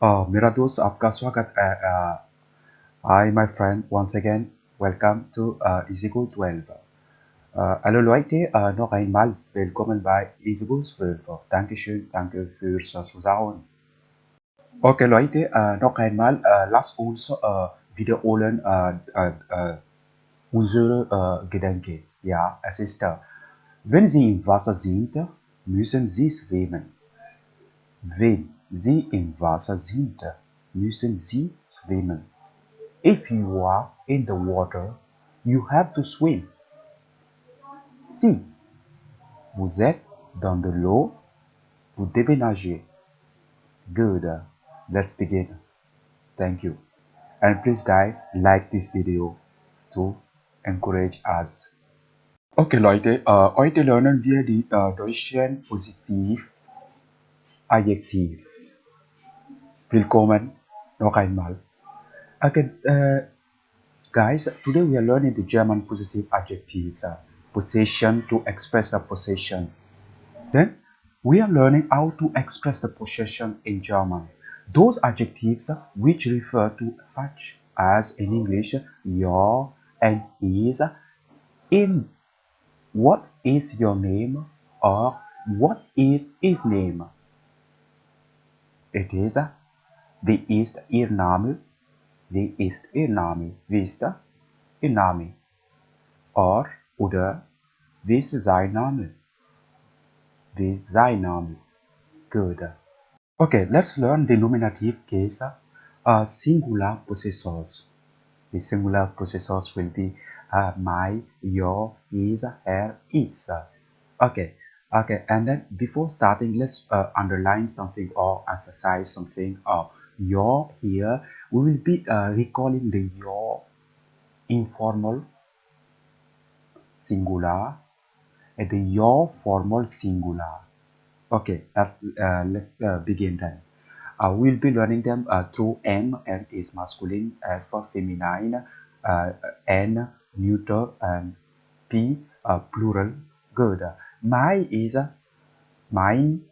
मेरा दोस्त आपका स्वागत है Hi my friend once again welcome to Easygo 12 Hallo Leute noch einmal willkommen bei Easygo 12 Dankeschön, danke fürs Zuschauen. Okay Leute noch einmal lasst uns wiederholen unsere Gedanken. Ja, es ist wenn Sie im Wasser sind, müssen Sie schwimmen. Wenn Sie im Wasser sind, müssen Sie schwimmen. If you are in the water, you have to swim. Si vous êtes dans de l'eau, vous devez nager. Good. Let's begin. Thank you. And please guys, like this video to encourage us. Okay Leute, heute lernen wir die deutschen Positiv-Adjektiv. Willkommen noch einmal. Okay, guys, today we are learning the German possessive adjectives. Possession to express the possession. Then we are learning how to express the possession in German. Those adjectives which refer to such as in English your and his, in what is your name or what is his name. It is wie ist ihr Name, wie ist ihr Name, wie ist ihr Name oder wie ist sein Name, wie ist sein Name. Good. Okay, let's learn the nominative case, singular possessors. The singular possessors will be my, your, his, her, its. Okay, and then before starting, let's underline something or emphasize something. Your here, we will be recalling the your informal singular and the your formal singular. Okay, let's begin then. We'll be learning them through M. M is masculine, F feminine, N neuter, and P plural. Good. My is mine,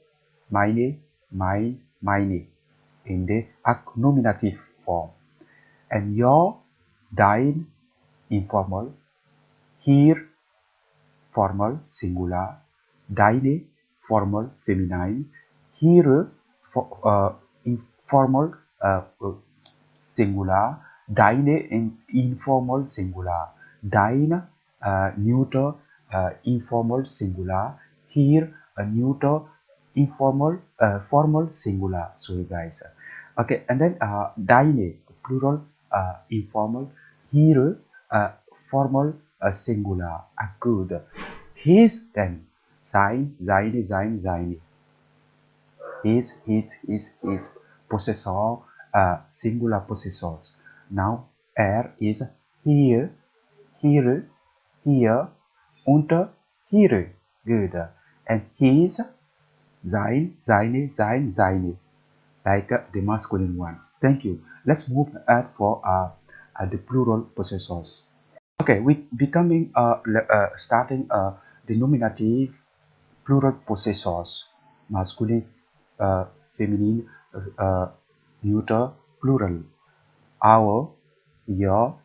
mine in the nominative form. And your, dein, informal, here, formal, singular, deine, formal, feminine, here, informal, singular, deine, informal, singular, dein, neuter, informal, singular, here, neuter, informal, formal, singular. Sorry guys. Okay, and then deine, plural, informal, here, formal, singular. Good. His, then sein, seine. His, possessor, singular possessors. Now is here, here, unter, here. Good. And his, seine, like the masculine one. Thank you. Let's move ahead for the plural possessors. Okay, we becoming starting the nominative plural possessors, masculine, feminine, neuter, plural. Our, your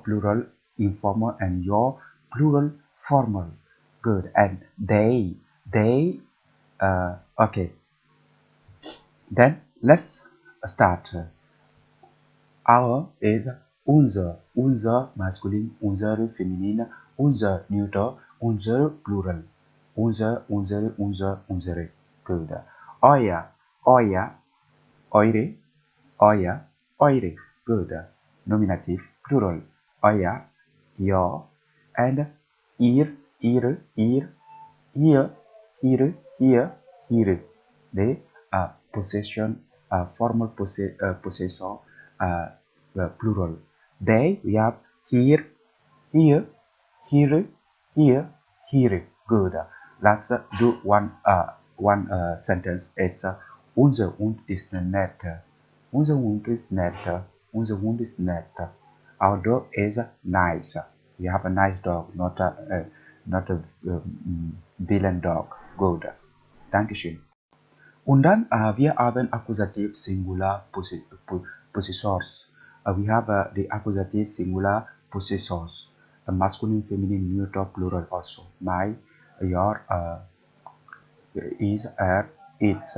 plural informal, and your plural formal. Good. And they. Okay. Then let's start. Our is unser masculine, unser feminine, unser neuter, unser plural, unsere. Good. Euer, eure. Good. Nominative, plural. Euer, your, and ihre, here. The possession, formal possessor, plural. They, we have here, here, Good. Let's do one sentence. It's unser Hund ist nett. Unser Hund ist nett. Unser Hund ist nett. Our dog is nice. We have a nice dog, not a villain dog. Good. Dankeschön. Und dann, wir haben Akkusativ Singular Possessors. We have the Accusative Singular Possessors, masculine, feminine, neuter, plural also. My, your, is, are, its.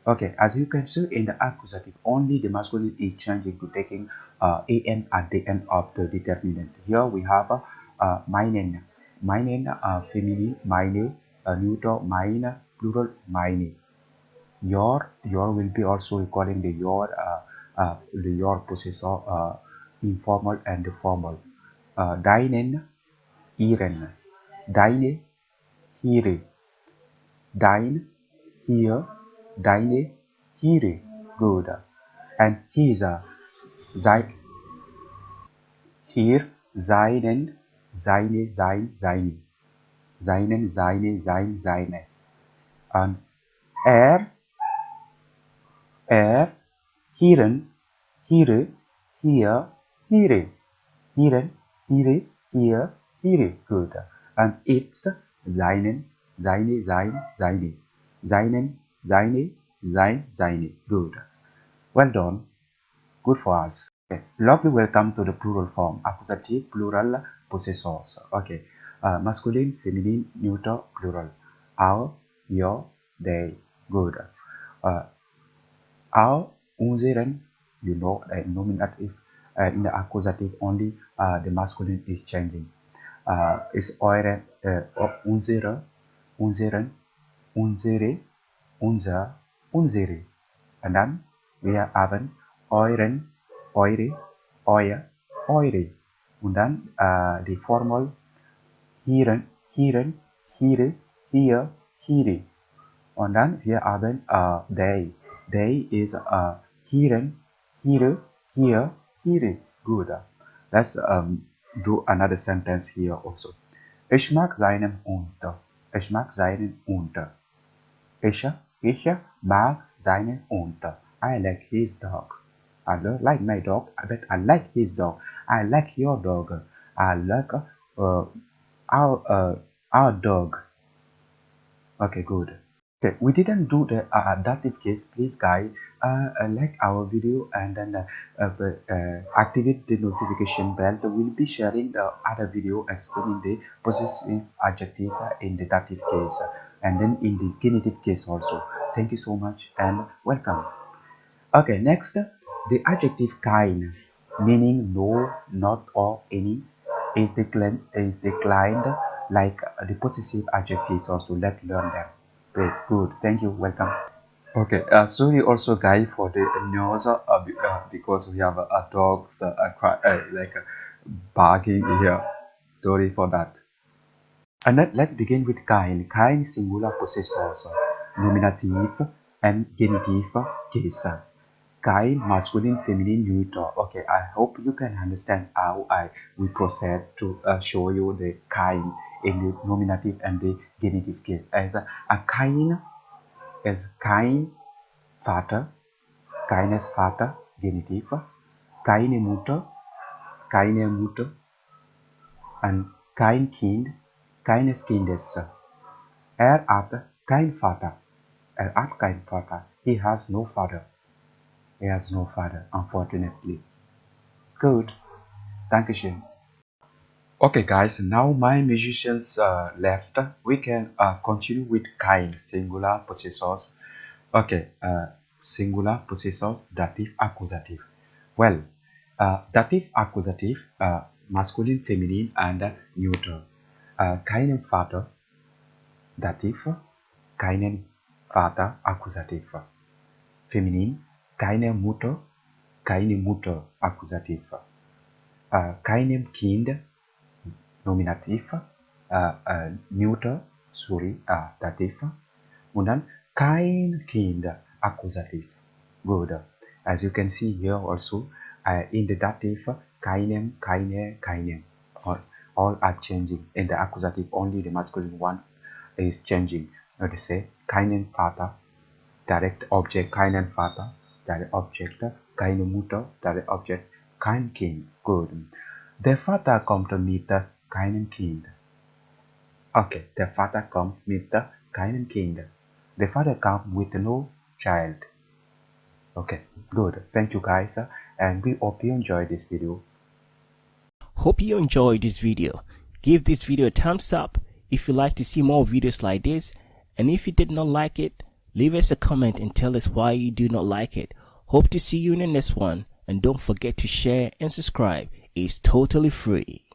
Okay, as you can see in the accusative, only the masculine is changing to taking an at the end of the determinant. Here we have meinen, feminine, meine, neuter, mine, plural, mine. Your will be also recalling the your possessor, informal and formal. Deinen, ihren, deine, ihre, dein, hier, deine, ihre. Good. And his, sein, hier, seinen, seine, sein, seine. Seinen, seine, sein, seine. And er, ihren, ihre, hier, ihre. Ihren, ihre, ihr, ihre. Good. And it's seinen, seine, sein, seine. Seinen, seine, sein, seine. Good. Well done. Good for us. Okay. Lovely. Welcome to the plural form. Accusative, plural, possessors. Okay. Masculine, feminine, neuter, plural. Our, your, they. Good. Uh, our, unseren, you know, nominative. In the accusative only, the masculine is changing. Is eure, unsere, unseren, unsere, unser, unsere. And then wir haben euren, eure, euer, eure. Und dann die Formel hieren, hieren, hire, hier, hire. Und dann wir haben they. They is hieren, hire, hier, hire. Good. Let's do another sentence here also. Ich mag seinen Hund. Ich mag seinen Hund. Ich mag seinen Hund. I like his dog. I don't like my dog, but I like his dog. I like your dog. I like our dog. Okay, good. Okay, we didn't do the adaptive case. Please, guys, like our video and then activate the notification bell. We'll be sharing the other video explaining the possessive adjectives in the dative case and then in the genitive case also. Thank you so much and welcome. Okay, next, the adjective kind, meaning no, not, or any, is declined like the possessive adjectives also. Let's learn them. Great, good. Thank you. Welcome. Okay, sorry also guys for the noise because we have dogs like barking here. Sorry for that. And let's begin with kind. Kind singular possessors, nominative and genitive case. Kind masculine, feminine, neuter. Okay, I hope you can understand how I will proceed to show you the kind in the nominative and the genitive case. As a kind is kind Vater, keines Vater, Genitiv, keine Mutter, und kein Kind, keines Kindes. Er hat kein Vater. Er hat kein Vater. He has no father. He has no father, unfortunately. Good. Dankeschön. Okay, guys, now my musicians left. We can continue with kind, singular possessors. Okay, singular possessors, dative, accusative. Well, dative, accusative, masculine, feminine, and neuter. Keinen Vater, dative, keinen Vater, accusative. Feminin, keine Mutter, accusative. Keinem Kind, nominativ, neuter, sorry, dative. Und dann kein Kind, accusative. Good. As you can see here also, in the dative, keinem, keine, keinem. All are changing. In the accusative, only the masculine one is changing. Let us say, keinen Vater, direct object, keinen Vater, direct object, keine Mutter, direct object, kein Kind. Good. Der Vater kommt mit keinem Kind. Okay, der Vater kommt mit keinem Kind. The father comes with no child. Okay, good. Thank you guys, and we hope you enjoyed this video. Hope you enjoyed this video. Give this video a thumbs up if you like to see more videos like this, and if you did not like it, leave us a comment and tell us why you do not like it. Hope to see you in the next one, and don't forget to share and subscribe. It's totally free.